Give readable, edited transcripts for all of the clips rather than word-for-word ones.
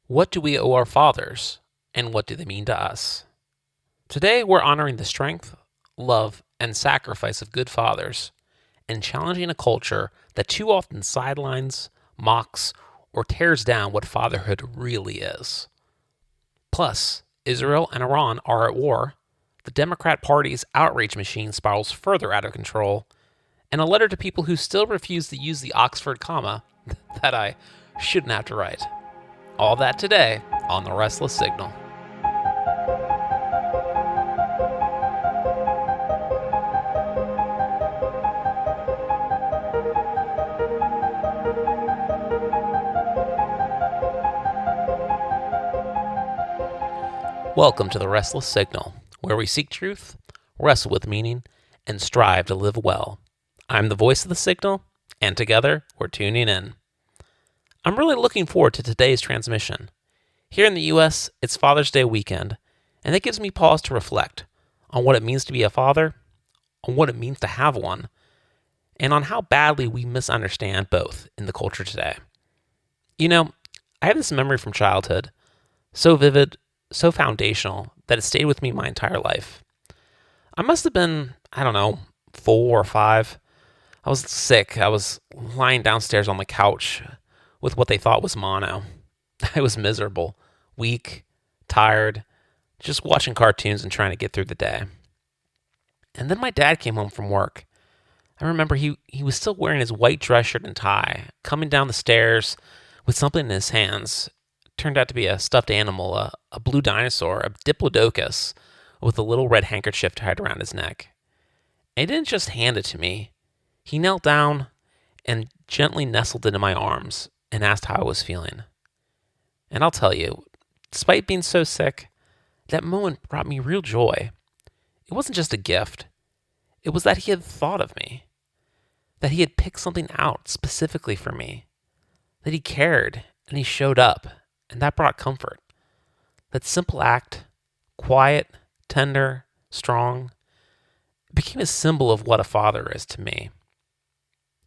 What do we owe our fathers, and what do they mean to us? Today, we're honoring the strength, love, and sacrifice of good fathers and challenging a culture that too often sidelines, mocks, or tears down what fatherhood really is. Plus, Israel and Iran are at war, the Democrat Party's outrage machine spirals further out of control, and a letter to people who still refuse to use the Oxford comma that I shouldn't have to write. All that today on the Restless Signal. Welcome to the Restless Signal, where we seek truth, wrestle with meaning, and strive to live well. I'm the voice of the signal, and together we're tuning in. I'm really looking forward to today's transmission. Here in the U.S., it's Father's Day weekend, and it gives me pause to reflect on what it means to be a father, on what it means to have one, and on how badly we misunderstand both in the culture today. You know, I have this memory from childhood, so vivid, so foundational, that it stayed with me my entire life. I must have been, 4 or 5. I was sick. I was lying downstairs on the couch with what they thought was mono. I was miserable, weak, tired, just watching cartoons and trying to get through the day. And then my dad came home from work. I remember he was still wearing his white dress shirt and tie, coming down the stairs with something in his hands. Turned out to be a stuffed animal, a blue dinosaur, a diplodocus, with a little red handkerchief tied around his neck. And he didn't just hand it to me. He knelt down and gently nestled into my arms and asked how I was feeling. And I'll tell you, despite being so sick, that moment brought me real joy. It wasn't just a gift. It was that he had thought of me, that he had picked something out specifically for me, that he cared and he showed up, and that brought comfort. That simple act, quiet, tender, strong, became a symbol of what a father is to me.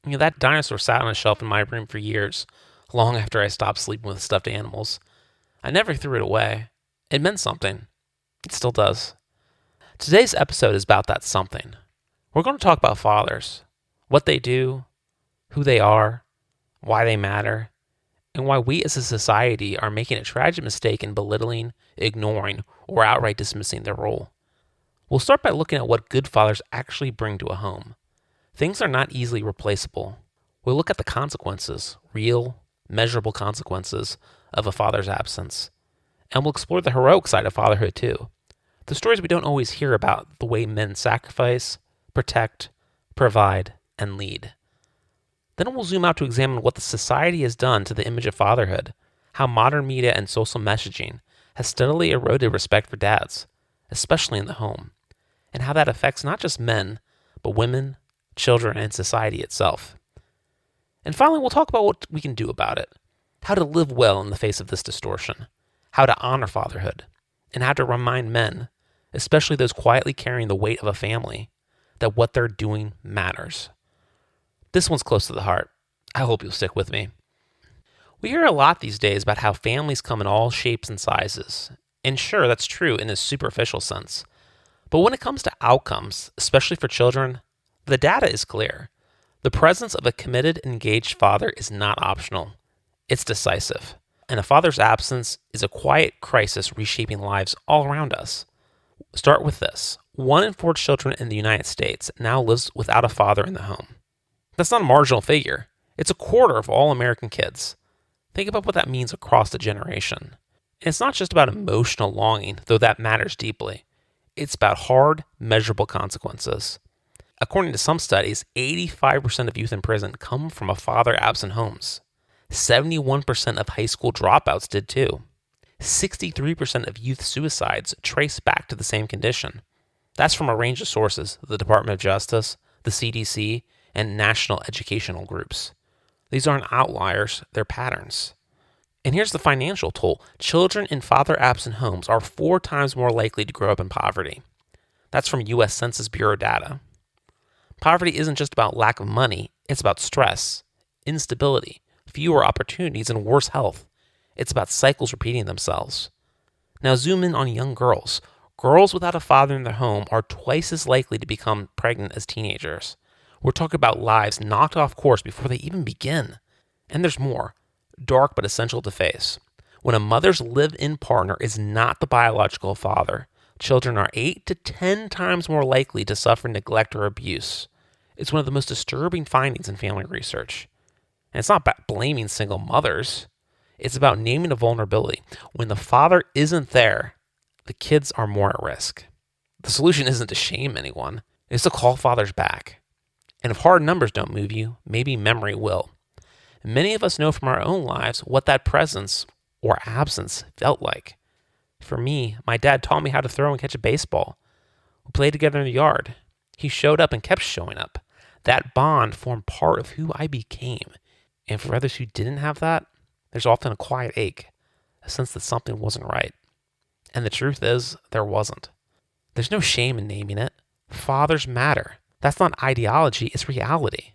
That dinosaur sat on a shelf in my room for years, long after I stopped sleeping with stuffed animals. I never threw it away. It meant something. It still does. Today's episode is about that something. We're going to talk about fathers, what they do, who they are, why they matter, and why we as a society are making a tragic mistake in belittling, ignoring, or outright dismissing their role. We'll start by looking at what good fathers actually bring to a home. Things are not easily replaceable. We'll look at the consequences, real, measurable consequences of a father's absence. And we'll explore the heroic side of fatherhood too. The stories we don't always hear about, the way men sacrifice, protect, provide, and lead. Then we'll zoom out to examine what the society has done to the image of fatherhood, how modern media and social messaging has steadily eroded respect for dads, especially in the home, and how that affects not just men, but women, children, and society itself. And finally, we'll talk about what we can do about it, how to live well in the face of this distortion, how to honor fatherhood, and how to remind men, especially those quietly carrying the weight of a family, that what they're doing matters. This one's close to the heart. I hope you'll stick with me. We hear a lot these days about how families come in all shapes and sizes. And sure, that's true in a superficial sense. But when it comes to outcomes, especially for children, the data is clear. The presence of a committed, engaged father is not optional. It's decisive. And a father's absence is a quiet crisis reshaping lives all around us. Start with this. 1 in 4 children in the United States now lives without a father in the home. That's not a marginal figure. It's a quarter of all American kids. Think about what that means across the generation. And it's not just about emotional longing, though that matters deeply. It's about hard, measurable consequences. According to some studies, 85% of youth in prison come from a father-absent homes. 71% of high school dropouts did too. 63% of youth suicides trace back to the same condition. That's from a range of sources: the Department of Justice, the CDC, and national educational groups. These aren't outliers, they're patterns. And here's the financial toll. Children in father-absent homes are 4 times more likely to grow up in poverty. That's from U.S. Census Bureau data. Poverty isn't just about lack of money, it's about stress, instability, fewer opportunities, and worse health. It's about cycles repeating themselves. Now zoom in on young girls. Girls without a father in their home are twice as likely to become pregnant as teenagers. We're talking about lives knocked off course before they even begin. And there's more, dark but essential to face. When a mother's live-in partner is not the biological father, children are 8 to 10 times more likely to suffer neglect or abuse. It's one of the most disturbing findings in family research. And it's not about blaming single mothers. It's about naming a vulnerability. When the father isn't there, the kids are more at risk. The solution isn't to shame anyone. It's to call fathers back. And if hard numbers don't move you, maybe memory will. Many of us know from our own lives what that presence or absence felt like. For me, my dad taught me how to throw and catch a baseball. We played together in the yard. He showed up and kept showing up. That bond formed part of who I became. And for others who didn't have that, there's often a quiet ache, a sense that something wasn't right. And the truth is, there wasn't. There's no shame in naming it. Fathers matter. That's not ideology, it's reality.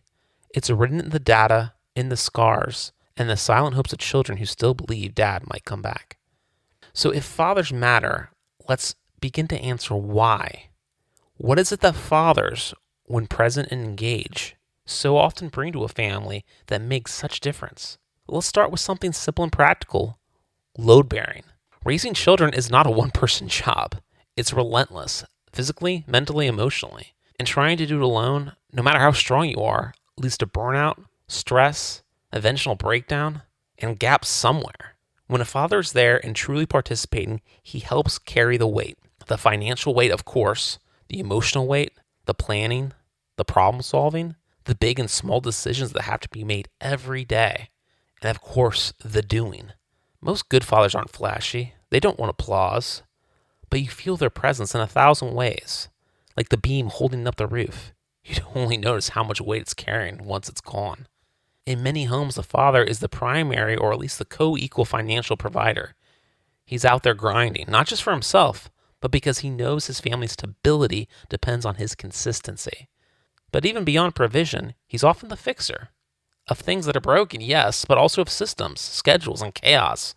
It's written in the data, in the scars, and the silent hopes of children who still believe dad might come back. So if fathers matter, let's begin to answer why. What is it that fathers, when present and engaged, so often bring to a family that makes such difference? Let's start with something simple and practical: load bearing. Raising children is not a one-person job. It's relentless, physically, mentally, emotionally. And trying to do it alone, no matter how strong you are, leads to burnout, stress, eventual breakdown, and gaps somewhere. When a father is there and truly participating, he helps carry the weight. The financial weight, of course, the emotional weight, the planning, the problem solving, the big and small decisions that have to be made every day. And of course, the doing. Most good fathers aren't flashy. They don't want applause. But you feel their presence in 1,000 ways. Like the beam holding up the roof. You'd only notice how much weight it's carrying once it's gone. In many homes, the father is the primary or at least the co-equal financial provider. He's out there grinding, not just for himself, but because he knows his family's stability depends on his consistency. But even beyond provision, he's often the fixer. Of things that are broken, yes, but also of systems, schedules, and chaos.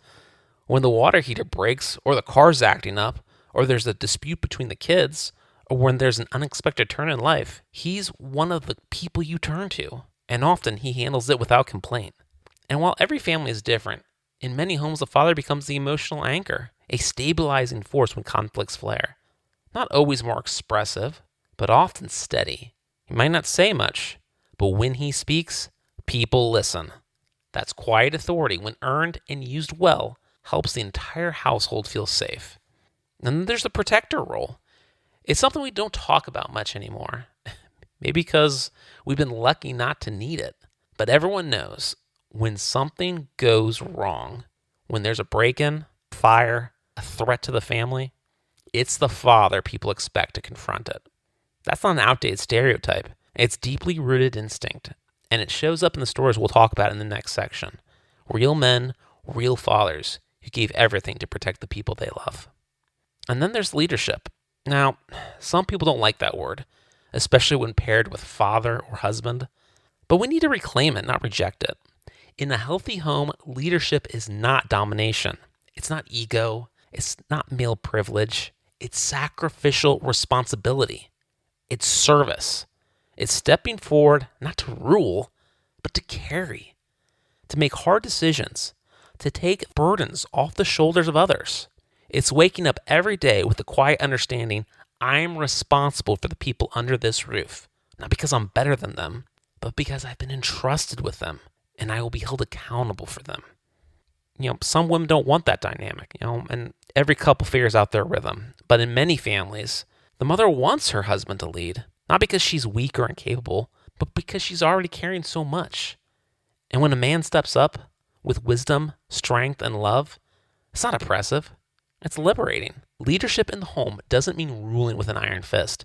When the water heater breaks, or the car's acting up, or there's a dispute between the kids, or when there's an unexpected turn in life, he's one of the people you turn to, and often he handles it without complaint. And while every family is different, in many homes the father becomes the emotional anchor, a stabilizing force when conflicts flare. Not always more expressive, but often steady. He might not say much, but when he speaks, people listen. That's quiet authority, when earned and used well, helps the entire household feel safe. And then there's the protector role. It's something we don't talk about much anymore. Maybe because we've been lucky not to need it. But everyone knows when something goes wrong, when there's a break-in, fire, a threat to the family, it's the father people expect to confront it. That's not an outdated stereotype. It's deeply rooted instinct. And it shows up in the stories we'll talk about in the next section. Real men, real fathers who gave everything to protect the people they love. And then there's leadership. Now, some people don't like that word, especially when paired with father or husband. But we need to reclaim it, not reject it. In a healthy home, leadership is not domination. It's not ego. It's not male privilege. It's sacrificial responsibility. It's service. It's stepping forward, not to rule, but to carry, to make hard decisions, to take burdens off the shoulders of others. It's waking up every day with the quiet understanding I'm responsible for the people under this roof, not because I'm better than them, but because I've been entrusted with them and I will be held accountable for them. Some women don't want that dynamic, and every couple figures out their rhythm. But in many families, the mother wants her husband to lead. Not because she's weak or incapable, but because she's already carrying so much. And when a man steps up with wisdom, strength, and love, it's not oppressive. It's liberating. Leadership in the home doesn't mean ruling with an iron fist.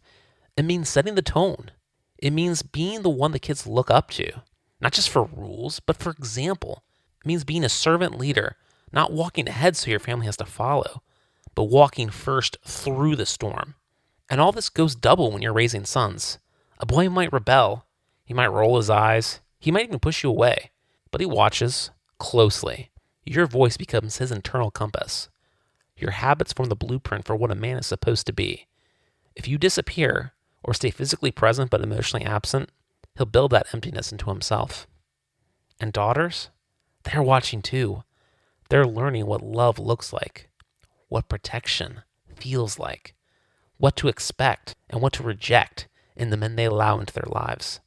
It means setting the tone. It means being the one the kids look up to, not just for rules, but for example. It means being a servant leader, not walking ahead so your family has to follow, but walking first through the storm. And all this goes double when you're raising sons. A boy might rebel. He might roll his eyes. He might even push you away. But he watches closely. Your voice becomes his internal compass. Your habits form the blueprint for what a man is supposed to be. If you disappear or stay physically present but emotionally absent, he'll build that emptiness into himself. And daughters, they're watching too. They're learning what love looks like, what protection feels like, what to expect and what to reject in the men they allow into their lives.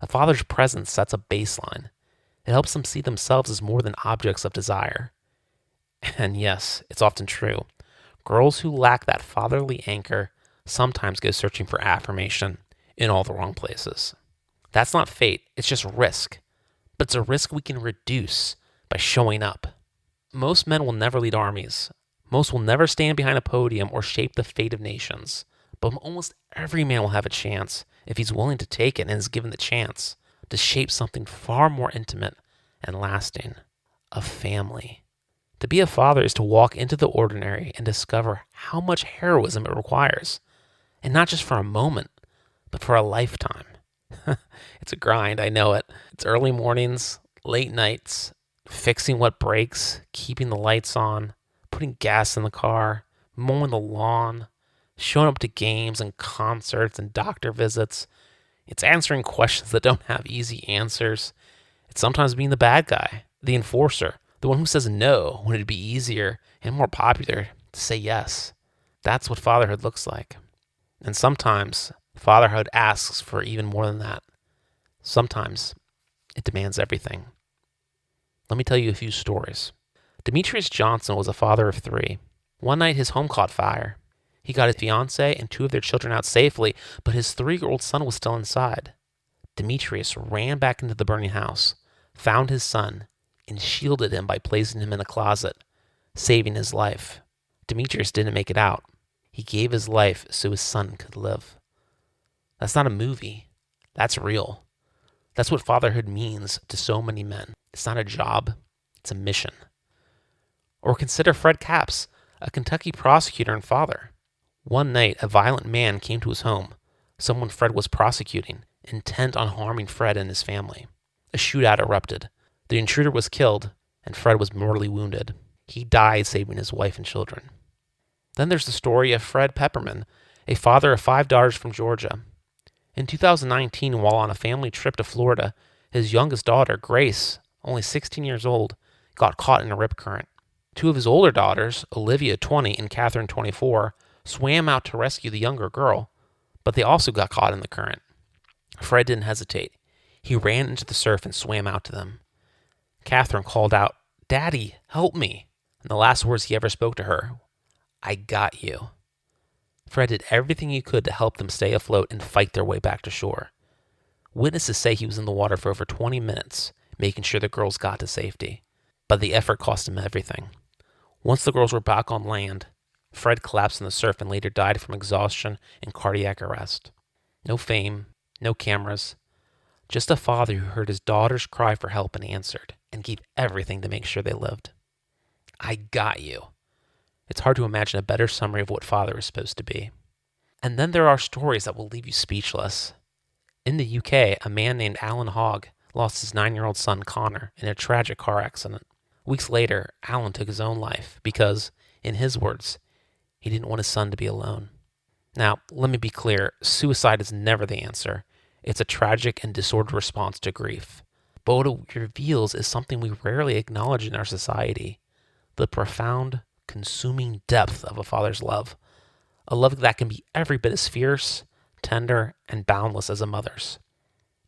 A father's presence sets a baseline. It helps them see themselves as more than objects of desire. And yes, it's often true. Girls who lack that fatherly anchor sometimes go searching for affirmation in all the wrong places. That's not fate, it's just risk. But it's a risk we can reduce by showing up. Most men will never lead armies. Most will never stand behind a podium or shape the fate of nations. But almost every man will have a chance if he's willing to take it and is given the chance to shape something far more intimate and lasting, a family. To be a father is to walk into the ordinary and discover how much heroism it requires. And not just for a moment, but for a lifetime. It's a grind, I know it. It's early mornings, late nights, fixing what breaks, keeping the lights on, putting gas in the car, mowing the lawn, showing up to games and concerts and doctor visits. It's answering questions that don't have easy answers. It's sometimes being the bad guy, the enforcer, the one who says no when it'd be easier and more popular to say yes. That's what fatherhood looks like. And sometimes fatherhood asks for even more than that. Sometimes it demands everything. Let me tell you a few stories. Demetrius Johnson was a father of 3. One night his home caught fire. He got his fiancée and 2 of their children out safely, but his 3-year-old son was still inside. Demetrius ran back into the burning house, found his son, and shielded him by placing him in a closet, saving his life. Demetrius didn't make it out. He gave his life so his son could live. That's not a movie. That's real. That's what fatherhood means to so many men. It's not a job. It's a mission. Or consider Fred Capps, a Kentucky prosecutor and father. One night, a violent man came to his home, someone Fred was prosecuting, intent on harming Fred and his family. A shootout erupted. The intruder was killed, and Fred was mortally wounded. He died saving his wife and children. Then there's the story of Fred Pepperman, a father of 5 daughters from Georgia. In 2019, while on a family trip to Florida, his youngest daughter, Grace, only 16 years old, got caught in a rip current. 2 of his older daughters, Olivia, 20, and Catherine, 24, swam out to rescue the younger girl, but they also got caught in the current. Fred didn't hesitate. He ran into the surf and swam out to them. Catherine called out, "Daddy, help me." And the last words he ever spoke to her, "I got you." Fred did everything he could to help them stay afloat and fight their way back to shore. Witnesses say he was in the water for over 20 minutes, making sure the girls got to safety. But the effort cost him everything. Once the girls were back on land, Fred collapsed in the surf and later died from exhaustion and cardiac arrest. No fame, no cameras, just a father who heard his daughters cry for help and answered, and gave everything to make sure they lived. I got you. It's hard to imagine a better summary of what father is supposed to be. And then there are stories that will leave you speechless. In the UK, a man named Alan Hogg lost his 9-year-old son Connor in a tragic car accident. Weeks later, Alan took his own life because, in his words, he didn't want his son to be alone. Now, let me be clear, suicide is never the answer. It's a tragic and disordered response to grief. But what it reveals is something we rarely acknowledge in our society: the profound, consuming depth of a father's love. A love that can be every bit as fierce, tender, and boundless as a mother's.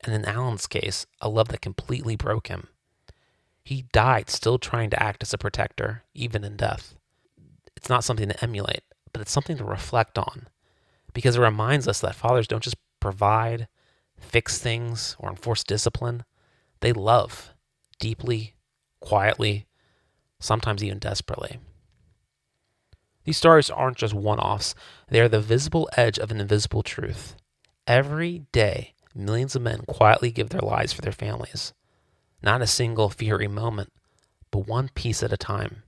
And in Alan's case, a love that completely broke him. He died still trying to act as a protector, even in death. It's not something to emulate, but it's something to reflect on, because it reminds us that fathers don't just provide, fix things, or enforce discipline. They love, deeply, quietly, sometimes even desperately. These stories aren't just one-offs. They are the visible edge of an invisible truth. Every day, millions of men quietly give their lives for their families. Not a single fiery moment, but one piece at a time.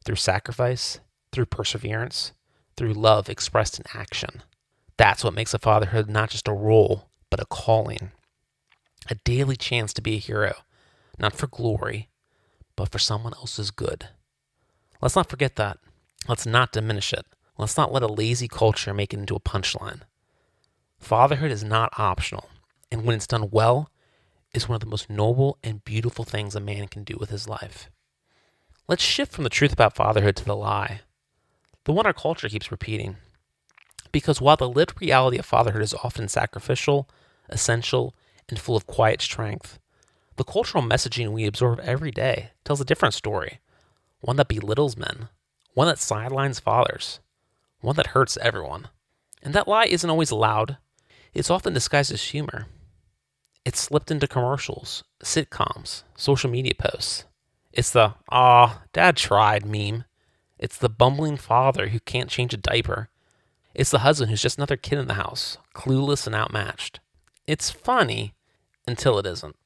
Through sacrifice, through perseverance, through love expressed in action. That's what makes a fatherhood not just a role, but a calling. A daily chance to be a hero, not for glory, but for someone else's good. Let's not forget that. Let's not diminish it. Let's not let a lazy culture make it into a punchline. Fatherhood is not optional, and when it's done well, is one of the most noble and beautiful things a man can do with his life. Let's shift from the truth about fatherhood to the lie, the one our culture keeps repeating. Because while the lived reality of fatherhood is often sacrificial, essential, and full of quiet strength, the cultural messaging we absorb every day tells a different story, one that belittles men, one that sidelines fathers, one that hurts everyone. And that lie isn't always loud. It's often disguised as humor. It's slipped into commercials, sitcoms, social media posts. It's the, "Aw, dad tried" meme. It's the bumbling father who can't change a diaper. It's the husband who's just another kid in the house, clueless and outmatched. It's funny until it isn't.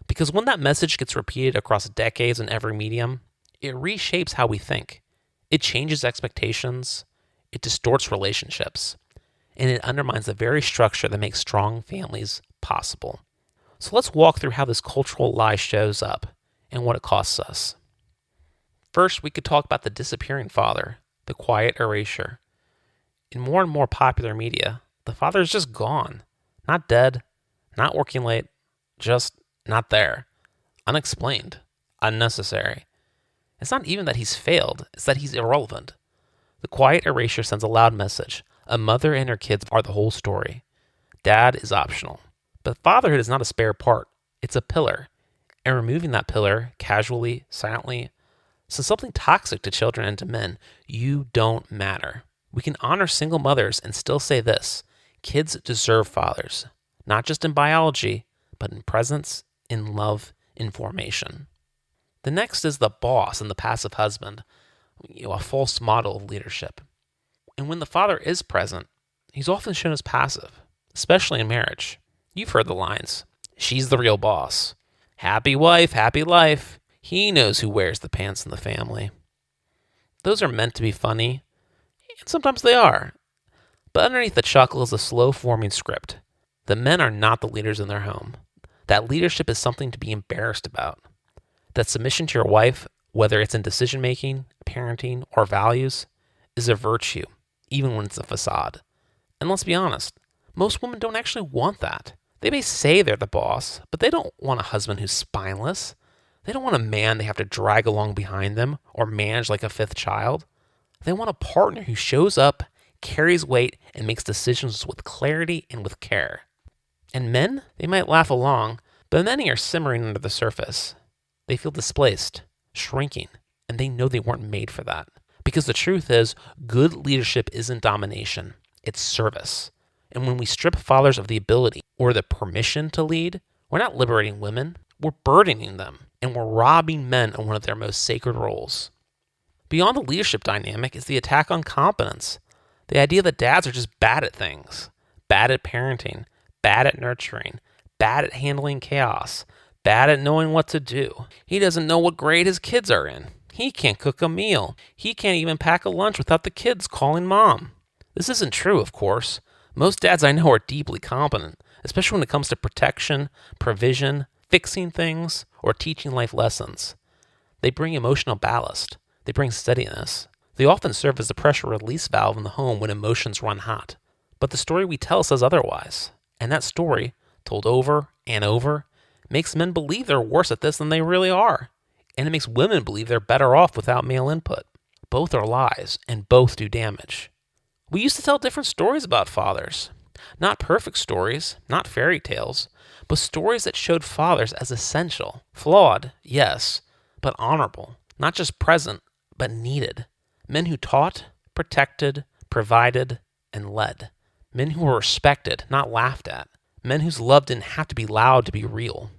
Because when that message gets repeated across decades in every medium, it reshapes how we think. It changes expectations, it distorts relationships, and it undermines the very structure that makes strong families possible. So let's walk through how this cultural lie shows up and what it costs us. First, we could talk about the disappearing father, the quiet erasure. In more and more popular media, the father is just gone. Not dead, not working late, just not there. Unexplained, unnecessary. It's not even that he's failed, it's that he's irrelevant. The quiet erasure sends a loud message. A mother and her kids are the whole story. Dad is optional. But fatherhood is not a spare part, it's a pillar. And removing that pillar, casually, silently, says something toxic to children and to men. You don't matter. We can honor single mothers and still say this: kids deserve fathers, not just in biology, but in presence, in love, in formation. The next is the boss and the passive husband, a false model of leadership. And when the father is present, he's often shown as passive, especially in marriage. You've heard the lines, "She's the real boss." "Happy wife, happy life." "He knows who wears the pants in the family." Those are meant to be funny, and sometimes they are. But underneath the chuckle is a slow-forming script. The men are not the leaders in their home. That leadership is something to be embarrassed about. That submission to your wife, whether it's in decision-making, parenting, or values, is a virtue, even when it's a facade. And let's be honest, most women don't actually want that. They may say they're the boss, but they don't want a husband who's spineless. They don't want a man they have to drag along behind them or manage like a fifth child. They want a partner who shows up, carries weight, and makes decisions with clarity and with care. And men, they might laugh along, but many are simmering under the surface. They feel displaced, shrinking, and they know they weren't made for that. Because the truth is, good leadership isn't domination, it's service. And when we strip fathers of the ability or the permission to lead, we're not liberating women, we're burdening them, and we're robbing men of one of their most sacred roles. Beyond the leadership dynamic is the attack on competence. The idea that dads are just bad at things, bad at parenting, bad at nurturing, bad at handling chaos, bad at knowing what to do. He doesn't know what grade his kids are in. He can't cook a meal. He can't even pack a lunch without the kids calling mom. This isn't true, of course. Most dads I know are deeply competent, especially when it comes to protection, provision, fixing things, or teaching life lessons. They bring emotional ballast. They bring steadiness. They often serve as the pressure release valve in the home when emotions run hot. But the story we tell says otherwise. And that story, told over and over, makes men believe they're worse at this than they really are. And it makes women believe they're better off without male input. Both are lies, and both do damage. We used to tell different stories about fathers. Not perfect stories, not fairy tales, but stories that showed fathers as essential. Flawed, yes, but honorable. Not just present, but needed. Men who taught, protected, provided, and led. Men who were respected, not laughed at. Men whose love didn't have to be loud to be real.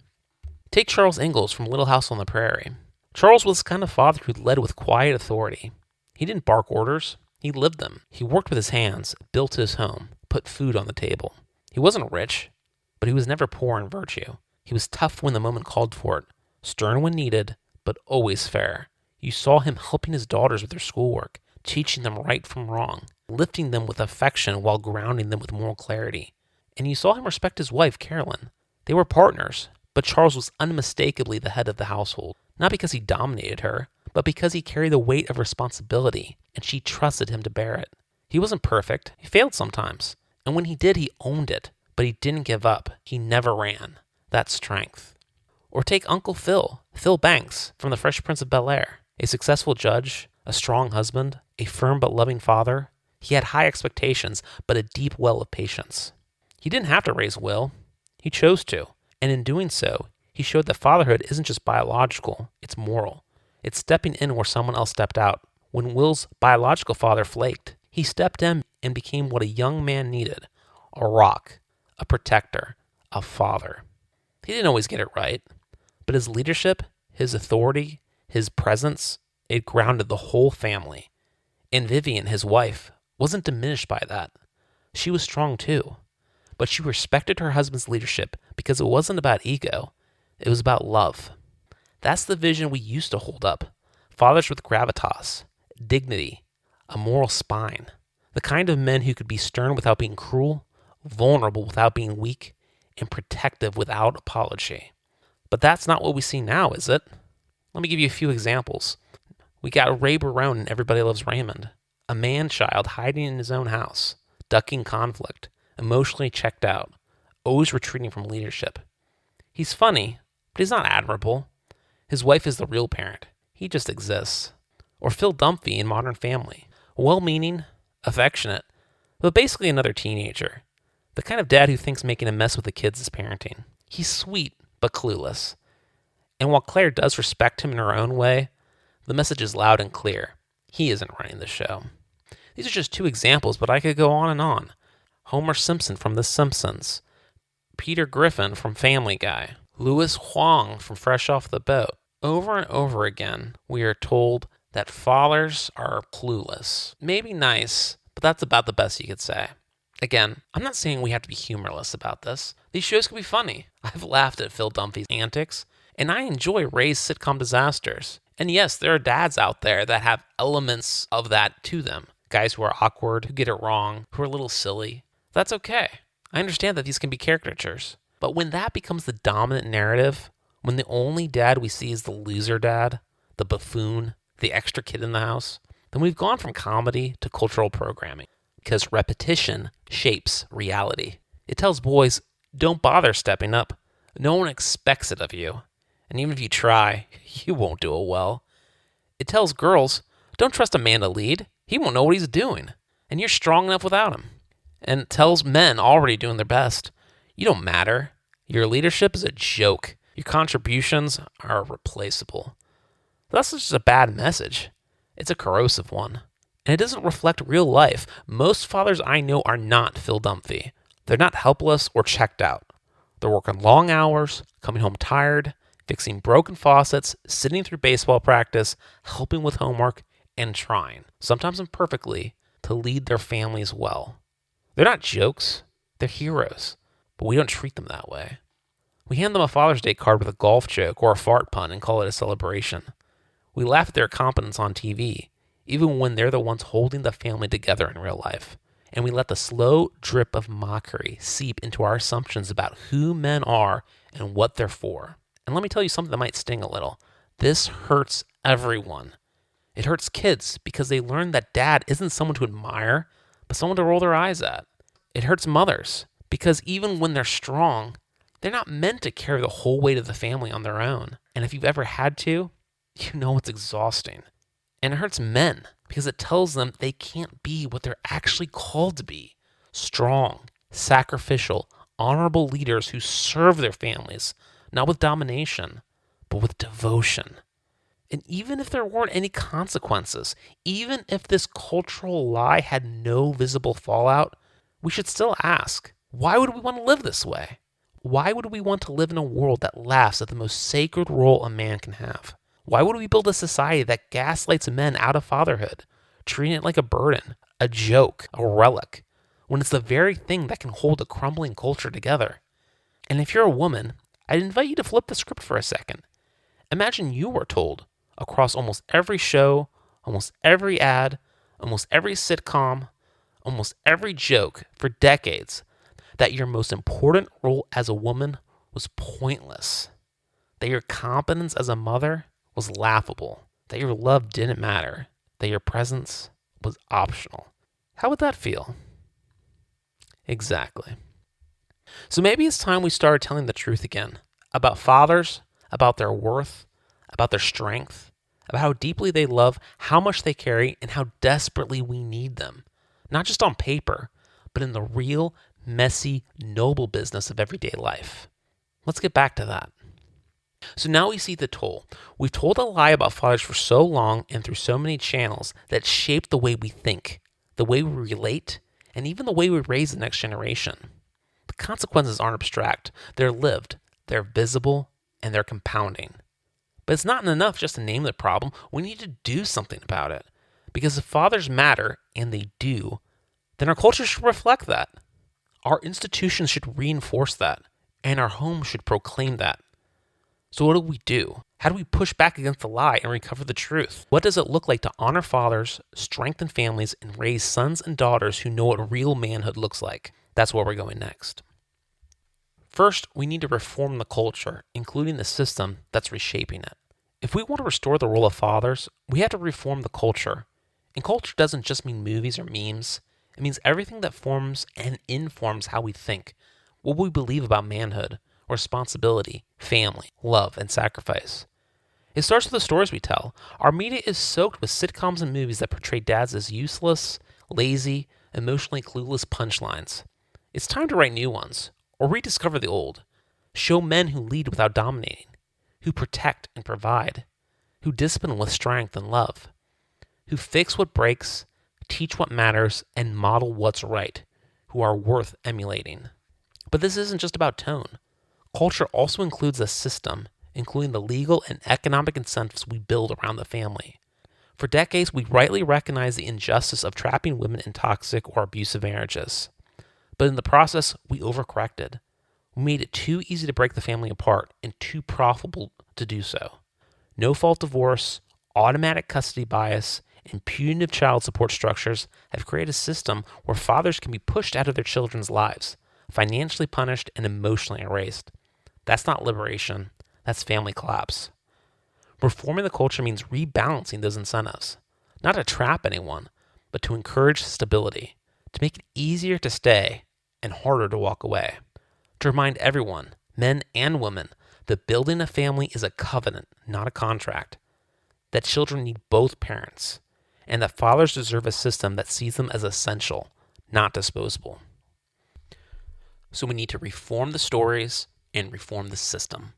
Take Charles Ingalls from Little House on the Prairie. Charles was the kind of father who led with quiet authority. He didn't bark orders. He lived them. He worked with his hands, built his home, put food on the table. He wasn't rich, but he was never poor in virtue. He was tough when the moment called for it, stern when needed, but always fair. You saw him helping his daughters with their schoolwork, teaching them right from wrong, lifting them with affection while grounding them with moral clarity. And you saw him respect his wife, Carolyn. They were partners, But Charles was unmistakably the head of the household, not because he dominated her, but because he carried the weight of responsibility and she trusted him to bear it. He wasn't perfect. He failed sometimes. And when he did, he owned it. But he didn't give up. He never ran. That's strength. Or take Uncle Phil, Phil Banks, from The Fresh Prince of Bel-Air. A successful judge, a strong husband, a firm but loving father. He had high expectations, but a deep well of patience. He didn't have to raise Will. He chose to. And in doing so, he showed that fatherhood isn't just biological, it's moral. It's stepping in where someone else stepped out. When Will's biological father flaked, he stepped in and became what a young man needed: a rock, a protector, a father. He didn't always get it right, but his leadership, his authority, his presence, it grounded the whole family. And Vivian, his wife, wasn't diminished by that. She was strong too, but she respected her husband's leadership because it wasn't about ego, it was about love. That's the vision we used to hold up. Fathers with gravitas, dignity, a moral spine. The kind of men who could be stern without being cruel, vulnerable without being weak, and protective without apology. But that's not what we see now, is it? Let me give you a few examples. We got Ray Barone in Everybody Loves Raymond, a man-child hiding in his own house, ducking conflict, emotionally checked out, always retreating from leadership. He's funny, but he's not admirable. His wife is the real parent. He just exists. Or Phil Dunphy in Modern Family, well-meaning, affectionate, but basically another teenager. The kind of dad who thinks making a mess with the kids is parenting. He's sweet, but clueless. And while Claire does respect him in her own way, the message is loud and clear. He isn't running the show. These are just two examples, but I could go on and on. Homer Simpson from The Simpsons, Peter Griffin from Family Guy, Louis Huang from Fresh Off the Boat. Over and over again, we are told that fathers are clueless. Maybe nice, but that's about the best you could say. Again, I'm not saying we have to be humorless about this. These shows can be funny. I've laughed at Phil Dunphy's antics, and I enjoy Ray's sitcom disasters. And yes, there are dads out there that have elements of that to them. Guys who are awkward, who get it wrong, who are a little silly. That's okay. I understand that these can be caricatures. But when that becomes the dominant narrative, when the only dad we see is the loser dad, the buffoon, the extra kid in the house, then we've gone from comedy to cultural programming. Because repetition shapes reality. It tells boys, don't bother stepping up. No one expects it of you. And even if you try, you won't do it well. It tells girls, don't trust a man to lead. He won't know what he's doing. And you're strong enough without him. And it tells men already doing their best, you don't matter. Your leadership is a joke. Your contributions are replaceable. That's just a bad message. It's a corrosive one. And it doesn't reflect real life. Most fathers I know are not Phil Dunphy. They're not helpless or checked out. They're working long hours, coming home tired, fixing broken faucets, sitting through baseball practice, helping with homework, and trying, sometimes imperfectly, to lead their families well. They're not jokes. They're heroes. But we don't treat them that way. We hand them a Father's Day card with a golf joke or a fart pun and call it a celebration. We laugh at their competence on TV, even when they're the ones holding the family together in real life. And we let the slow drip of mockery seep into our assumptions about who men are and what they're for. And let me tell you something that might sting a little. This hurts everyone. It hurts kids because they learn that dad isn't someone to admire, but someone to roll their eyes at. It hurts mothers because even when they're strong, they're not meant to carry the whole weight of the family on their own. And if you've ever had to, you know it's exhausting. And it hurts men because it tells them they can't be what they're actually called to be. Strong, sacrificial, honorable leaders who serve their families, not with domination, but with devotion. And even if there weren't any consequences, even if this cultural lie had no visible fallout, we should still ask, why would we want to live this way? Why would we want to live in a world that laughs at the most sacred role a man can have? Why would we build a society that gaslights men out of fatherhood, treating it like a burden, a joke, a relic, when it's the very thing that can hold a crumbling culture together? And if you're a woman, I'd invite you to flip the script for a second. Imagine you were told across almost every show, almost every ad, almost every sitcom, almost every joke for decades that your most important role as a woman was pointless, that your competence as a mother was laughable, that your love didn't matter, that your presence was optional. How would that feel? Exactly. So maybe it's time we started telling the truth again about fathers, about their worth, about their strength, about how deeply they love, how much they carry, and how desperately we need them. Not just on paper, but in the real, messy, noble business of everyday life. Let's get back to that. So now we see the toll. We've told a lie about fathers for so long and through so many channels that shape the way we think, the way we relate, and even the way we raise the next generation. The consequences aren't abstract. They're lived, they're visible, and they're compounding. But it's not enough just to name the problem. We need to do something about it. Because if fathers matter, and they do, then our culture should reflect that. Our institutions should reinforce that, and our homes should proclaim that. So what do? How do we push back against the lie and recover the truth? What does it look like to honor fathers, strengthen families, and raise sons and daughters who know what real manhood looks like? That's where we're going next. First, we need to reform the culture, including the system that's reshaping it. If we want to restore the role of fathers, we have to reform the culture. And culture doesn't just mean movies or memes. It means everything that forms and informs how we think, what we believe about manhood, responsibility, family, love, and sacrifice. It starts with the stories we tell. Our media is soaked with sitcoms and movies that portray dads as useless, lazy, emotionally clueless punchlines. It's time to write new ones, or rediscover the old. Show men who lead without dominating, who protect and provide, who discipline with strength and love, who fix what breaks, teach what matters, and model what's right, who are worth emulating. But this isn't just about tone. Culture also includes a system, including the legal and economic incentives we build around the family. For decades, we rightly recognized the injustice of trapping women in toxic or abusive marriages. But in the process, we overcorrected. We made it too easy to break the family apart and too profitable to do so. No-fault divorce, automatic custody bias, and punitive child support structures have created a system where fathers can be pushed out of their children's lives, financially punished and emotionally erased. That's not liberation. That's family collapse. Reforming the culture means rebalancing those incentives, not to trap anyone, but to encourage stability, to make it easier to stay and harder to walk away, to remind everyone, men and women, that building a family is a covenant, not a contract, that children need both parents, and that fathers deserve a system that sees them as essential, not disposable. So we need to reform the stories and reform the system.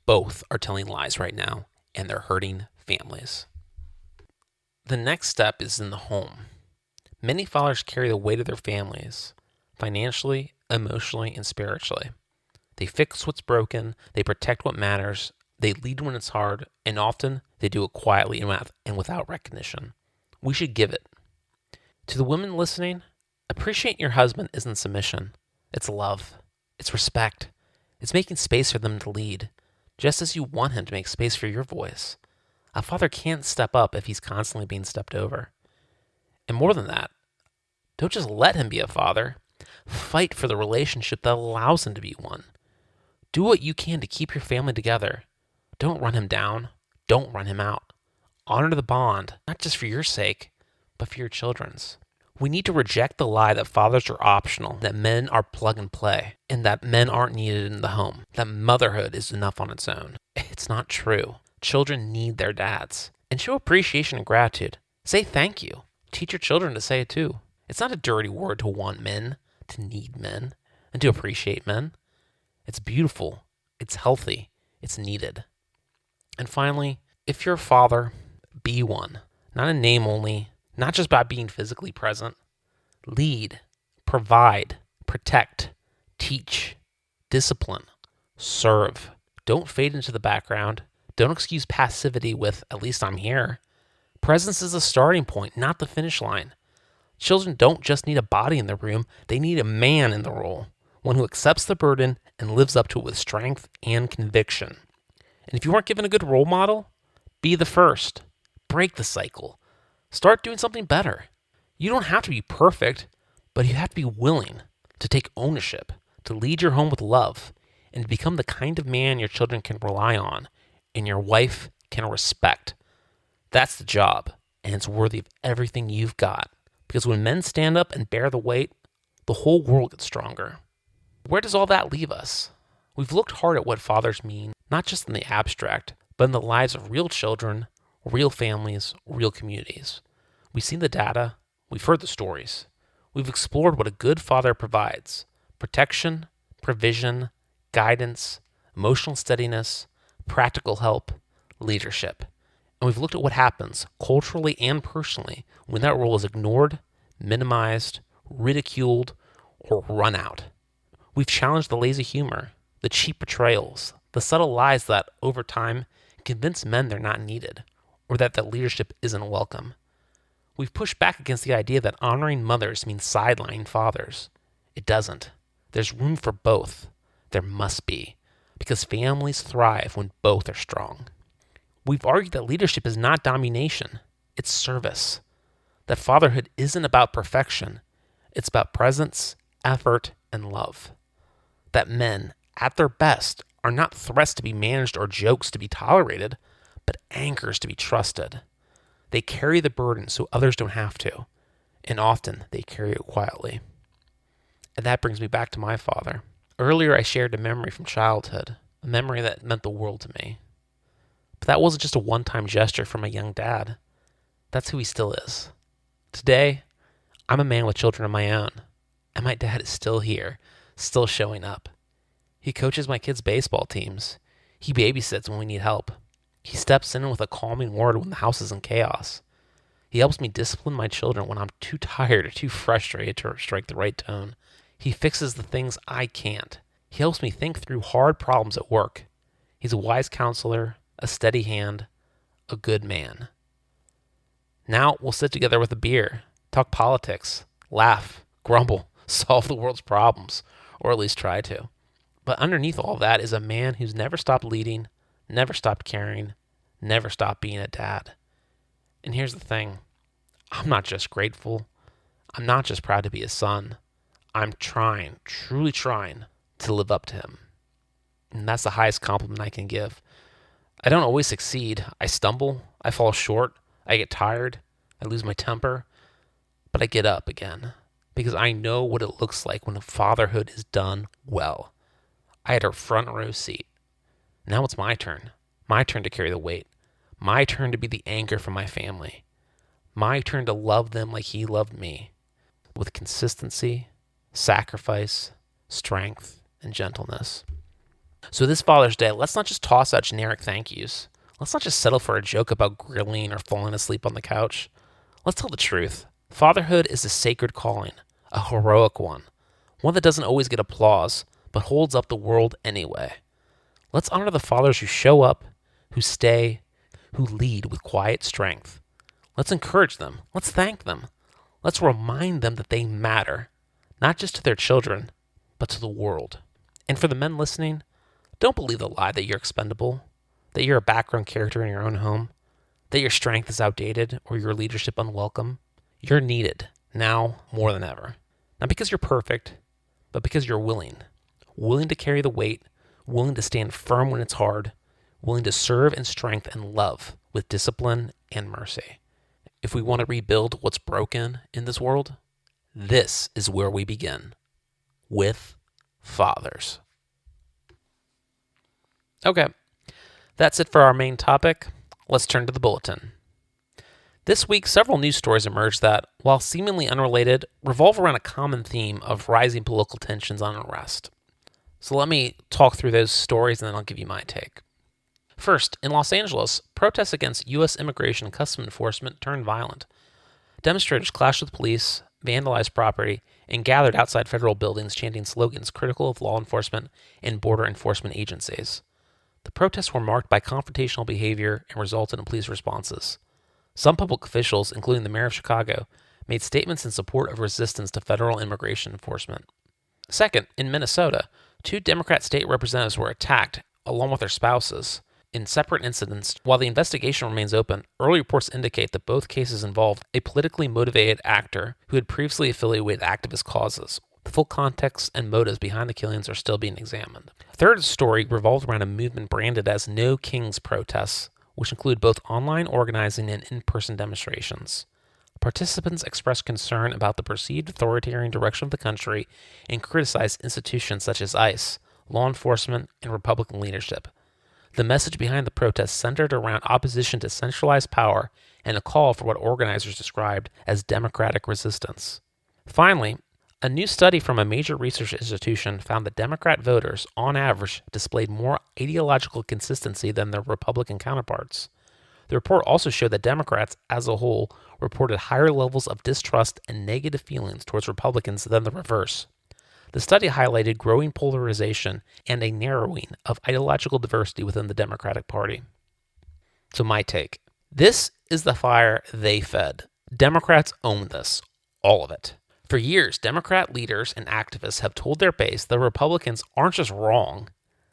Both are telling lies right now, and they're hurting families. The next step is in the home. Many fathers carry the weight of their families, financially, emotionally, and spiritually. They fix what's broken, they protect what matters, they lead when it's hard, and often they do it quietly and without recognition. We should give it. To the women listening, appreciating your husband isn't submission. It's love. It's respect. It's making space for them to lead, just as you want him to make space for your voice. A father can't step up if he's constantly being stepped over. And more than that, don't just let him be a father. Fight for the relationship that allows him to be one. Do what you can to keep your family together. Don't run him down. Don't run him out. Honor the bond, not just for your sake, but for your children's. We need to reject the lie that fathers are optional, that men are plug and play, and that men aren't needed in the home, that motherhood is enough on its own. It's not true. Children need their dads. And show appreciation and gratitude. Say thank you. Teach your children to say it too. It's not a dirty word to want men, to need men, and to appreciate men. It's beautiful. It's healthy. It's needed. And finally, if you're a father, be one. Not a name only, not just by being physically present. Lead, provide, protect, teach, discipline, serve. Don't fade into the background. Don't excuse passivity with, at least I'm here. Presence is the starting point, not the finish line. Children don't just need a body in the room, they need a man in the role, one who accepts the burden and lives up to it with strength and conviction. And if you weren't given a good role model, be the first. Break the cycle. Start doing something better. You don't have to be perfect, but you have to be willing to take ownership, to lead your home with love, and to become the kind of man your children can rely on and your wife can respect. That's the job, and it's worthy of everything you've got. Because when men stand up and bear the weight, the whole world gets stronger. Where does all that leave us? We've looked hard at what fathers mean, not just in the abstract, but in the lives of real children, real families, real communities. We've seen the data, we've heard the stories. We've explored what a good father provides: protection, provision, guidance, emotional steadiness, practical help, leadership. And we've looked at what happens, culturally and personally, when that role is ignored, minimized, ridiculed, or run out. We've challenged the lazy humor, the cheap betrayals, the subtle lies that, over time, convince men they're not needed, or that the leadership isn't welcome. We've pushed back against the idea that honoring mothers means sidelining fathers. It doesn't. There's room for both. There must be, because families thrive when both are strong. We've argued that leadership is not domination, it's service. That fatherhood isn't about perfection, it's about presence, effort, and love. That men, at their best, are not threats to be managed or jokes to be tolerated, but anchors to be trusted. They carry the burden so others don't have to, and often they carry it quietly. And that brings me back to my father. Earlier I shared a memory from childhood, a memory that meant the world to me. But that wasn't just a one-time gesture from a young dad. That's who he still is. Today, I'm a man with children of my own, and my dad is still here, still showing up. He coaches my kids' baseball teams. He babysits when we need help. He steps in with a calming word when the house is in chaos. He helps me discipline my children when I'm too tired or too frustrated to strike the right tone. He fixes the things I can't. He helps me think through hard problems at work. He's a wise counselor, a steady hand, a good man. Now we'll sit together with a beer, talk politics, laugh, grumble, solve the world's problems, or at least try to. But underneath all that is a man who's never stopped leading, never stopped caring, never stopped being a dad. And here's the thing. I'm not just grateful. I'm not just proud to be his son. I'm trying, truly trying, to live up to him. And that's the highest compliment I can give. I don't always succeed. I stumble. I fall short. I get tired. I lose my temper. But I get up again. Because I know what it looks like when fatherhood is done well. I had a front row seat. Now it's my turn. My turn to carry the weight. My turn to be the anchor for my family. My turn to love them like he loved me. With consistency, sacrifice, strength, and gentleness. So this Father's Day, let's not just toss out generic thank yous. Let's not just settle for a joke about grilling or falling asleep on the couch. Let's tell the truth. Fatherhood is a sacred calling, a heroic one that doesn't always get applause, but holds up the world anyway. Let's honor the fathers who show up, who stay, who lead with quiet strength. Let's encourage them. Let's thank them. Let's remind them that they matter, not just to their children, but to the world. And for the men listening, don't believe the lie that you're expendable, that you're a background character in your own home, that your strength is outdated or your leadership unwelcome. You're needed now more than ever. Not because you're perfect, but because you're willing to carry the weight, willing to stand firm when it's hard, willing to serve in strength and love with discipline and mercy. If we want to rebuild what's broken in this world, this is where we begin. With fathers. Okay, that's it for our main topic. Let's turn to the bulletin. This week, several news stories emerged that, while seemingly unrelated, revolve around a common theme of rising political tensions on unrest. So let me talk through those stories and then I'll give you my take. First, in Los Angeles, protests against U.S. immigration and customs enforcement turned violent. Demonstrators clashed with police, vandalized property, and gathered outside federal buildings chanting slogans critical of law enforcement and border enforcement agencies. The protests were marked by confrontational behavior and resulted in police responses. Some public officials, including the mayor of Chicago, made statements in support of resistance to federal immigration enforcement. Second, in Minnesota, 2 Democrat state representatives were attacked, along with their spouses, in separate incidents. While the investigation remains open, early reports indicate that both cases involved a politically motivated actor who had previously affiliated with activist causes. The full context and motives behind the killings are still being examined. A third story revolved around a movement branded as No Kings protests, which include both online organizing and in-person demonstrations. Participants expressed concern about the perceived authoritarian direction of the country and criticized institutions such as ICE, law enforcement, and Republican leadership. The message behind the protests centered around opposition to centralized power and a call for what organizers described as democratic resistance. Finally, a new study from a major research institution found that Democrat voters, on average, displayed more ideological consistency than their Republican counterparts. The report also showed that Democrats, as a whole, reported higher levels of distrust and negative feelings towards Republicans than the reverse. The study highlighted growing polarization and a narrowing of ideological diversity within the Democratic Party. So my take. This is the fire they fed. Democrats own this. All of it. For years, Democrat leaders and activists have told their base that Republicans aren't just wrong,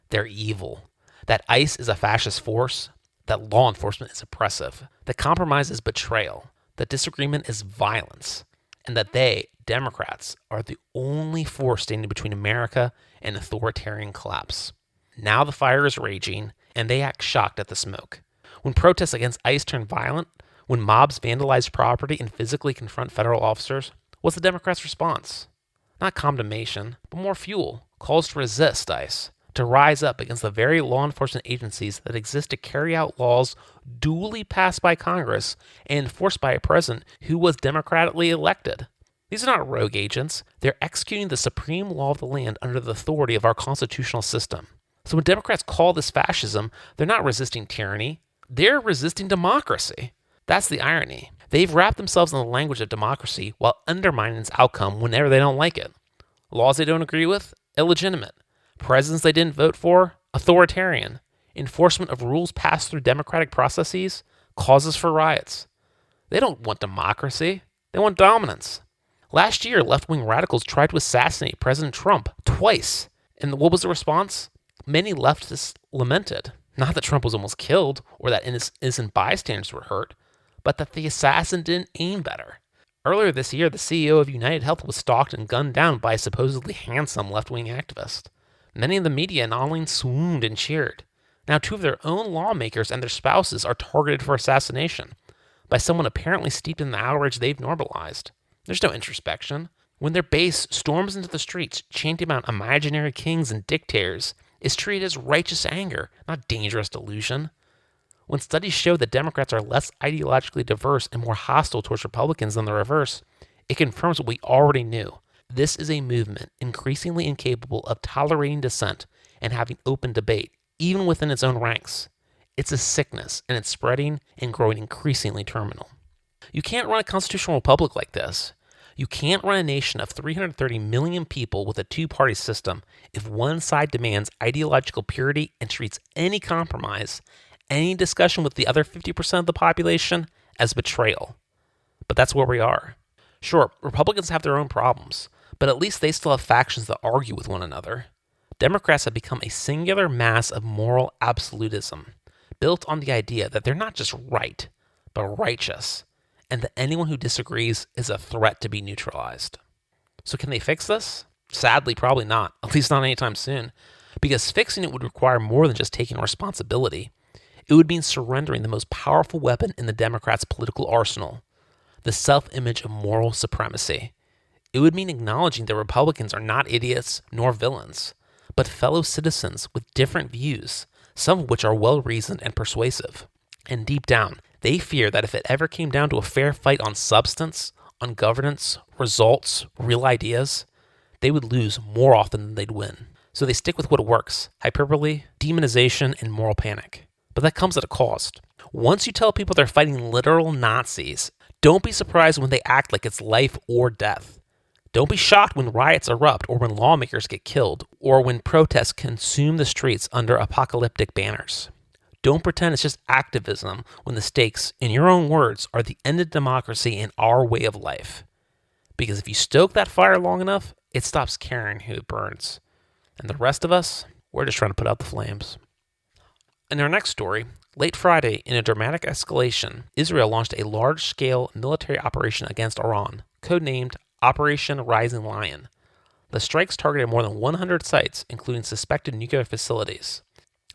they're evil. That ICE is a fascist force, that law enforcement is oppressive, that compromise is betrayal, that disagreement is violence, and that they, Democrats, are the only force standing between America and authoritarian collapse. Now the fire is raging, and they act shocked at the smoke. When protests against ICE turn violent, when mobs vandalize property and physically confront federal officers, what's the Democrats' response? Not condemnation, but more fuel, calls to resist ICE, to rise up against the very law enforcement agencies that exist to carry out laws duly passed by Congress and enforced by a president who was democratically elected. These are not rogue agents. They're executing the supreme law of the land under the authority of our constitutional system. So when Democrats call this fascism, they're not resisting tyranny. They're resisting democracy. That's the irony. They've wrapped themselves in the language of democracy while undermining its outcome whenever they don't like it. Laws they don't agree with? Illegitimate. Presidents they didn't vote for? Authoritarian. Enforcement of rules passed through democratic processes? Causes for riots. They don't want democracy. They want dominance. Last year, left-wing radicals tried to assassinate President Trump twice. And what was the response? Many leftists lamented. Not that Trump was almost killed or that innocent bystanders were hurt, but that the assassin didn't aim better. Earlier this year, the CEO of United Health was stalked and gunned down by a supposedly handsome left-wing activist. Many in the media and online swooned and cheered. Now, two of their own lawmakers and their spouses are targeted for assassination by someone apparently steeped in the outrage they've normalized. There's no introspection. When their base storms into the streets, chanting about imaginary kings and dictators, is treated as righteous anger, not dangerous delusion. When studies show that Democrats are less ideologically diverse and more hostile towards Republicans than the reverse, it confirms what we already knew. This is a movement increasingly incapable of tolerating dissent and having open debate, even within its own ranks. It's a sickness, and it's spreading and growing increasingly terminal. You can't run a constitutional republic like this. You can't run a nation of 330 million people with a two-party system if one side demands ideological purity and treats any compromise, any discussion with the other 50% of the population, as betrayal. But that's where we are. Sure, Republicans have their own problems, but at least they still have factions that argue with one another. Democrats have become a singular mass of moral absolutism, built on the idea that they're not just right, but righteous, and that anyone who disagrees is a threat to be neutralized. So can they fix this? Sadly, probably not, at least not anytime soon, because fixing it would require more than just taking responsibility. It would mean surrendering the most powerful weapon in the Democrats' political arsenal, the self-image of moral supremacy. It would mean acknowledging that Republicans are not idiots nor villains, but fellow citizens with different views, some of which are well-reasoned and persuasive. And deep down, they fear that if it ever came down to a fair fight on substance, on governance, results, real ideas, they would lose more often than they'd win. So they stick with what works: hyperbole, demonization, and moral panic. But that comes at a cost. Once you tell people they're fighting literal Nazis, don't be surprised when they act like it's life or death. Don't be shocked when riots erupt or when lawmakers get killed or when protests consume the streets under apocalyptic banners. Don't pretend it's just activism when the stakes, in your own words, are the end of democracy and our way of life. Because if you stoke that fire long enough, it stops caring who it burns. And the rest of us, we're just trying to put out the flames. In our next story, late Friday, in a dramatic escalation, Israel launched a large-scale military operation against Iran, codenamed Operation Rising Lion. The strikes targeted more than 100 sites, including suspected nuclear facilities,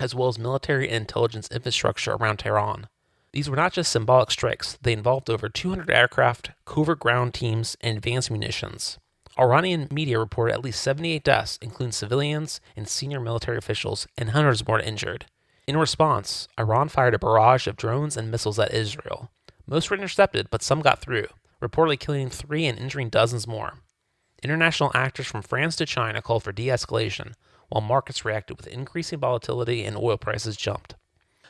as well as military and intelligence infrastructure around Tehran. These were not just symbolic strikes, they involved over 200 aircraft, covert ground teams, and advanced munitions. Iranian media reported at least 78 deaths, including civilians and senior military officials, and hundreds more injured. In response, Iran fired a barrage of drones and missiles at Israel. Most were intercepted, but some got through, reportedly killing 3 and injuring dozens more. International actors from France to China called for de-escalation, while markets reacted with increasing volatility and oil prices jumped.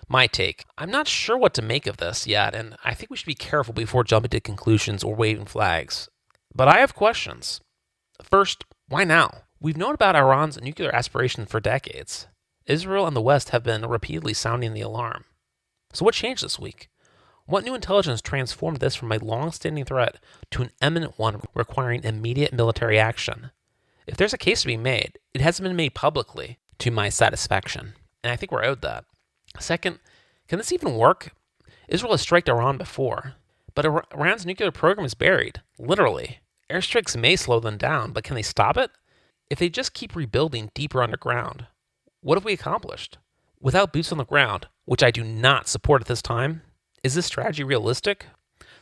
My take: I'm not sure what to make of this yet, and I think we should be careful before jumping to conclusions or waving flags. But I have questions. First, why now? We've known about Iran's nuclear aspirations for decades. Israel and the West have been repeatedly sounding the alarm. So what changed this week? What new intelligence transformed this from a long-standing threat to an imminent one requiring immediate military action? If there's a case to be made, it hasn't been made publicly to my satisfaction, and I think we're owed that. Second, can this even work? Israel has struck Iran before, but Iran's nuclear program is buried, literally. Airstrikes may slow them down, but can they stop it? If they just keep rebuilding deeper underground, what have we accomplished? Without boots on the ground, which I do not support at this time, is this strategy realistic?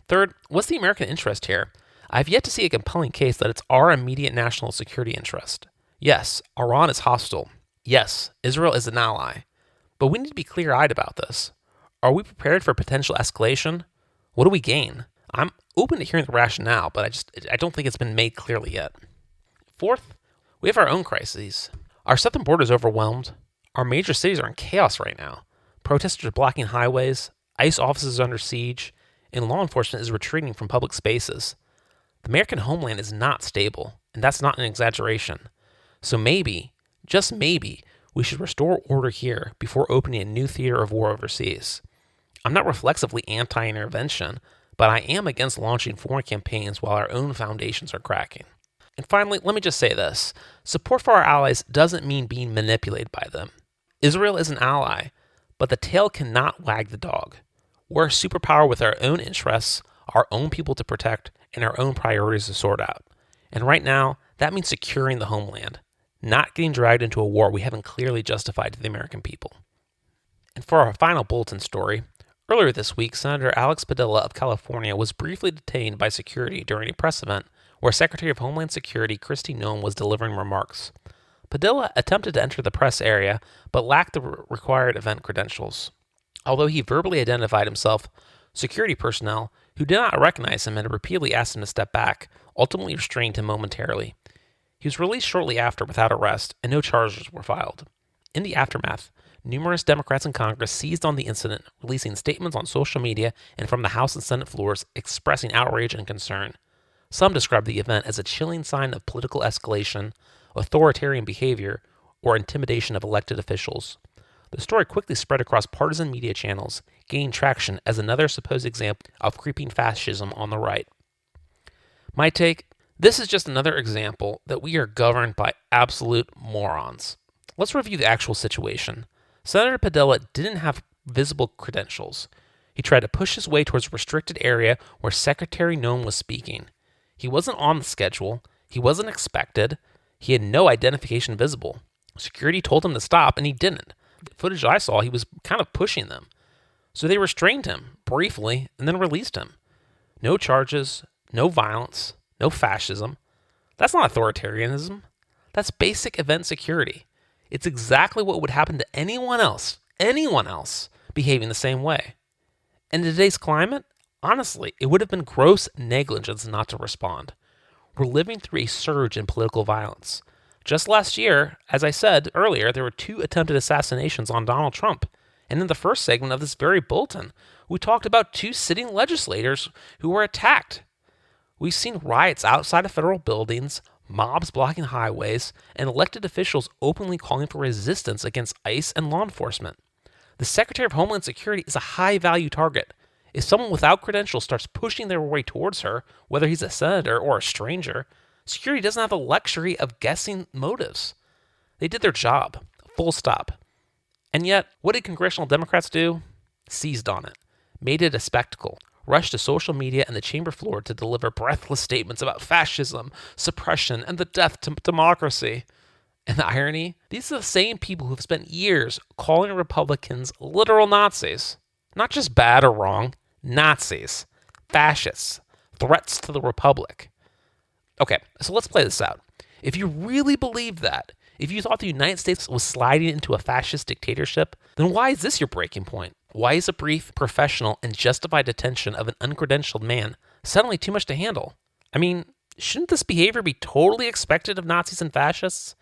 Third, what's the American interest here? I've yet to see a compelling case that it's our immediate national security interest. Yes, Iran is hostile. Yes, Israel is an ally. But we need to be clear-eyed about this. Are we prepared for potential escalation? What do we gain? I'm open to hearing the rationale, but I don't think it's been made clearly yet. Fourth, we have our own crises. Our southern border is overwhelmed. Our major cities are in chaos right now. Protesters are blocking highways, ICE offices are under siege, and law enforcement is retreating from public spaces. The American homeland is not stable, and that's not an exaggeration. So maybe, just maybe, we should restore order here before opening a new theater of war overseas. I'm not reflexively anti-intervention, but I am against launching foreign campaigns while our own foundations are cracking. And finally, let me just say this. Support for our allies doesn't mean being manipulated by them. Israel is an ally, but the tail cannot wag the dog. We're a superpower with our own interests, our own people to protect, and our own priorities to sort out. And right now, that means securing the homeland, not getting dragged into a war we haven't clearly justified to the American people. And for our final bulletin story, earlier this week, Senator Alex Padilla of California was briefly detained by security during a press event where Secretary of Homeland Security Kristi Noem was delivering remarks. Padilla attempted to enter the press area, but lacked the required event credentials. Although he verbally identified himself, security personnel, who did not recognize him and repeatedly asked him to step back, ultimately restrained him momentarily. He was released shortly after without arrest, and no charges were filed. In the aftermath, numerous Democrats in Congress seized on the incident, releasing statements on social media and from the House and Senate floors expressing outrage and concern. Some described the event as a chilling sign of political escalation, authoritarian behavior, or intimidation of elected officials. The story quickly spread across partisan media channels, gaining traction as another supposed example of creeping fascism on the right. My take: this is just another example that we are governed by absolute morons. Let's review the actual situation. Senator Padilla didn't have visible credentials. He tried to push his way towards a restricted area where Secretary Noem was speaking. He wasn't on the schedule. He wasn't expected. He had no identification visible. Security told him to stop, and he didn't. The footage I saw, he was kind of pushing them. So they restrained him briefly and then released him. No charges, no violence, no fascism. That's not authoritarianism. That's basic event security. It's exactly what would happen to anyone else behaving the same way. In today's climate, honestly, it would have been gross negligence not to respond. We're living through a surge in political violence. Just last year, as I said earlier, there were 2 attempted assassinations on Donald Trump. And in the first segment of this very bulletin, we talked about 2 sitting legislators who were attacked. We've seen riots outside of federal buildings, mobs blocking highways, and elected officials openly calling for resistance against ICE and law enforcement. The Secretary of Homeland Security is a high-value target. If someone without credentials starts pushing their way towards her, whether he's a senator or a stranger, security doesn't have the luxury of guessing motives. They did their job, full stop. And yet, what did congressional Democrats do? Seized on it, made it a spectacle, rush to social media and the chamber floor to deliver breathless statements about fascism, suppression, and the death to democracy. And the irony, these are the same people who've spent years calling Republicans literal Nazis. Not just bad or wrong, Nazis, fascists, threats to the Republic. Okay, so let's play this out. If you really believe that, if you thought the United States was sliding into a fascist dictatorship, then why is this your breaking point? Why is a brief, professional, and justified detention of an uncredentialed man suddenly too much to handle? I mean, shouldn't this behavior be totally expected of Nazis and fascists?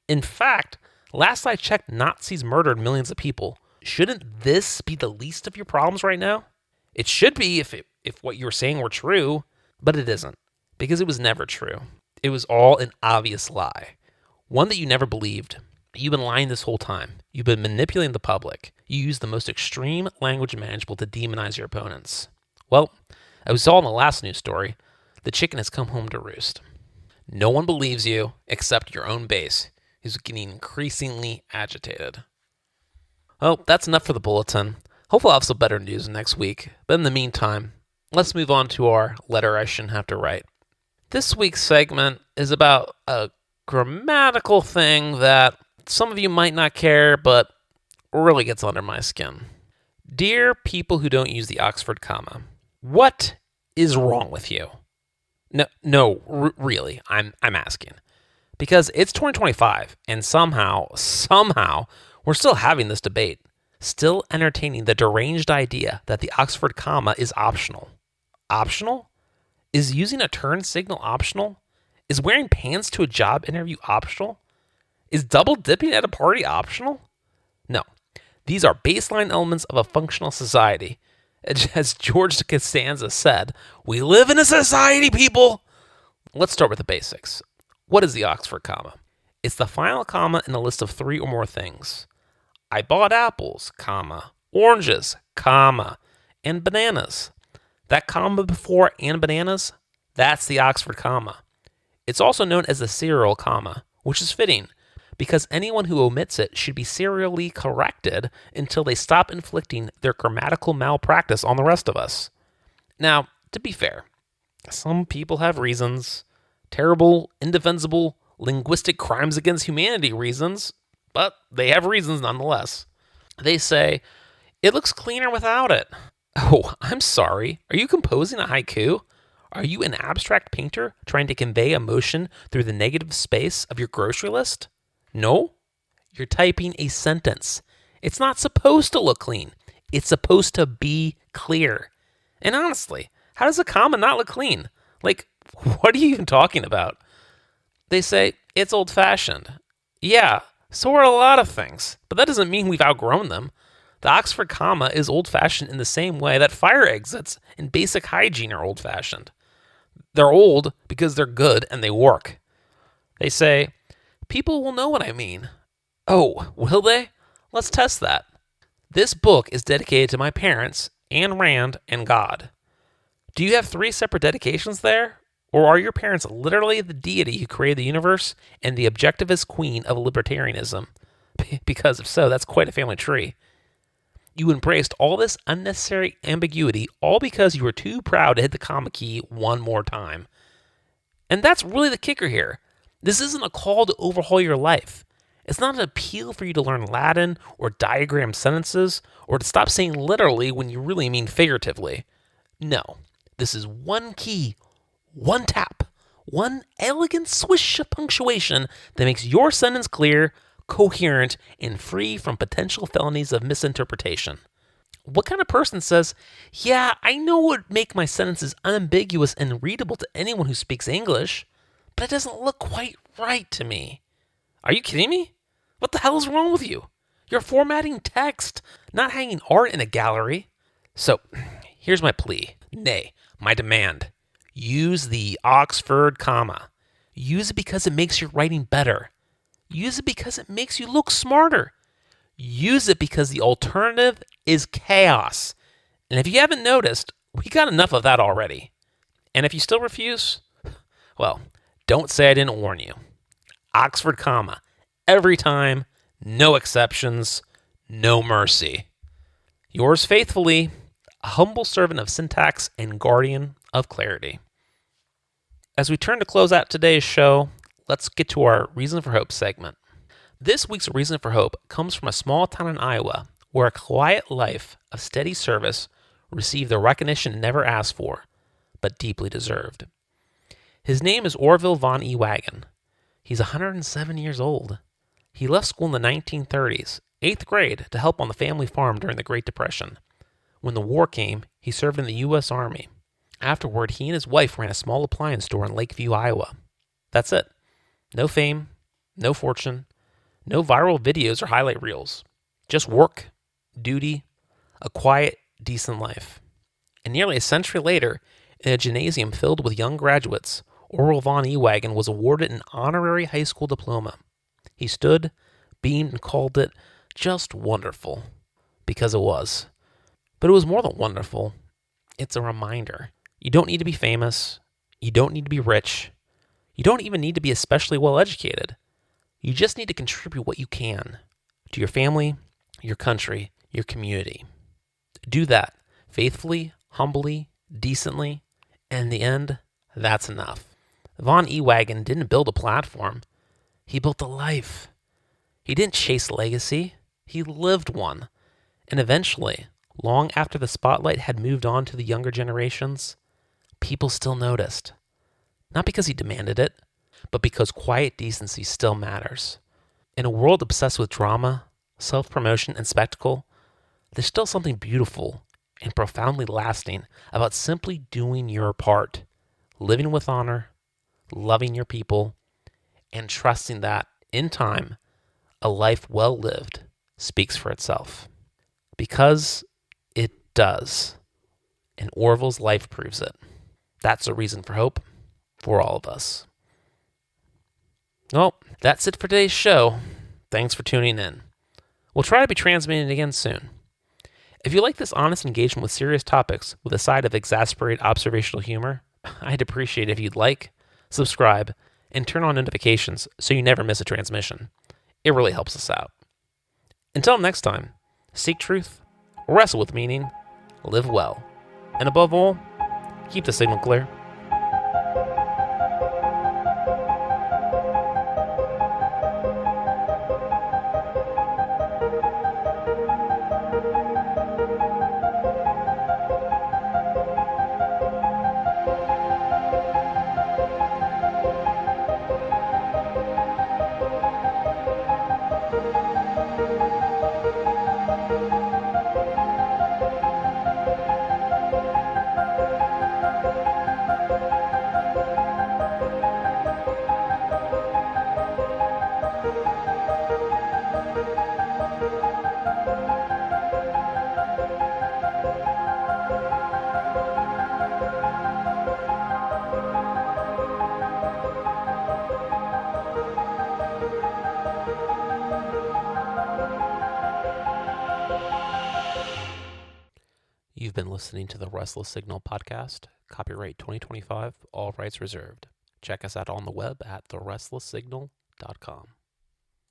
In fact, last I checked, Nazis murdered millions of people. Shouldn't this be the least of your problems right now? It should be if what you were saying were true, but it isn't, because it was never true. It was all an obvious lie, one that you never believed. You've been lying this whole time. You've been manipulating the public. You use the most extreme language imaginable to demonize your opponents. Well, as we saw in the last news story, the chicken has come home to roost. No one believes you except your own base, who's getting increasingly agitated. Well, that's enough for the Bulletin. Hopefully I'll have some better news next week. But in the meantime, let's move on to our letter I shouldn't have to write. This week's segment is about a grammatical thing that some of you might not care, but really gets under my skin. Dear people who don't use the Oxford comma, what is wrong with you? Really, I'm asking. Because it's 2025, and somehow, we're still having this debate, still entertaining the deranged idea that the Oxford comma is optional. Optional? Is using a turn signal optional? Is wearing pants to a job interview optional? Is double dipping at a party optional? No. These are baseline elements of a functional society. As George Costanza said, we live in a society, people! Let's start with the basics. What is the Oxford comma? It's the final comma in a list of 3 or more things. I bought apples, comma, oranges, comma, and bananas. That comma before and bananas, that's the Oxford comma. It's also known as the serial comma, which is fitting, because anyone who omits it should be serially corrected until they stop inflicting their grammatical malpractice on the rest of us. Now, to be fair, some people have reasons, terrible, indefensible, linguistic crimes against humanity reasons, but they have reasons nonetheless. They say, it looks cleaner without it. Oh, I'm sorry. Are you composing a haiku? Are you an abstract painter trying to convey emotion through the negative space of your grocery list? No? You're typing a sentence. It's not supposed to look clean. It's supposed to be clear. And honestly, how does a comma not look clean? Like, what are you even talking about? They say, it's old-fashioned. Yeah, so are a lot of things, but that doesn't mean we've outgrown them. The Oxford comma is old-fashioned in the same way that fire exits and basic hygiene are old-fashioned. They're old because they're good and they work. They say, people will know what I mean. Oh, will they? Let's test that. This book is dedicated to my parents, Ayn Rand, and God. Do you have 3 separate dedications there? Or are your parents literally the deity who created the universe and the objectivist queen of libertarianism? Because if so, that's quite a family tree. You embraced all this unnecessary ambiguity all because you were too proud to hit the comma key one more time. And that's really the kicker here. This isn't a call to overhaul your life. It's not an appeal for you to learn Latin or diagram sentences or to stop saying literally when you really mean figuratively. No, this is one key, one tap, one elegant swish of punctuation that makes your sentence clear, coherent, and free from potential felonies of misinterpretation. What kind of person says, yeah, I know it would make my sentences unambiguous and readable to anyone who speaks English, but it doesn't look quite right to me? Are you kidding me? What the hell is wrong with you? You're formatting text, not hanging art in a gallery. So, here's my plea, nay, my demand. Use the Oxford comma. Use it because it makes your writing better. Use it because it makes you look smarter. Use it because the alternative is chaos. And if you haven't noticed, we got enough of that already. And if you still refuse, well, don't say I didn't warn you. Oxford comma. Every time, no exceptions, no mercy. Yours faithfully, a humble servant of syntax and guardian of clarity. As we turn to close out today's show, let's get to our Reason for Hope segment. This week's Reason for Hope comes from a small town in Iowa where a quiet life of steady service received the recognition it never asked for, but deeply deserved. His name is Orville von E. Wagen. He's 107 years old. He left school in the 1930s, 8th grade, to help on the family farm during the Great Depression. When the war came, he served in the U.S. Army. Afterward, he and his wife ran a small appliance store in Lakeview, Iowa. That's it. No fame, no fortune, no viral videos or highlight reels. Just work, duty, a quiet, decent life. And nearly a century later, in a gymnasium filled with young graduates, Orville von E. Wagen was awarded an honorary high school diploma. He stood, beamed, and called it just wonderful, because it was. But it was more than wonderful. It's a reminder. You don't need to be famous. You don't need to be rich. You don't even need to be especially well educated. You just need to contribute what you can to your family, your country, your community. Do that faithfully, humbly, decently, and in the end, that's enough. Von E. Wagen didn't build a platform. He built a life. He didn't chase legacy. He lived one. And eventually, long after the spotlight had moved on to the younger generations, people still noticed. Not because he demanded it, but because quiet decency still matters. In a world obsessed with drama, self-promotion, and spectacle, there's still something beautiful and profoundly lasting about simply doing your part, living with honor, loving your people, and trusting that, in time, a life well lived speaks for itself. Because it does. And Orville's life proves it. That's a reason for hope for all of us. Well, that's it for today's show. Thanks for tuning in. We'll try to be transmitting again soon. If you like this honest engagement with serious topics with a side of exasperated observational humor, I'd appreciate it if you'd like, subscribe, and turn on notifications so you never miss a transmission. It really helps us out. Until next time, seek truth, wrestle with meaning, live well, and above all, keep the signal clear. You've been listening to the Restless Signal podcast, copyright 2025, all rights reserved. Check us out on the web at therestlesssignal.com.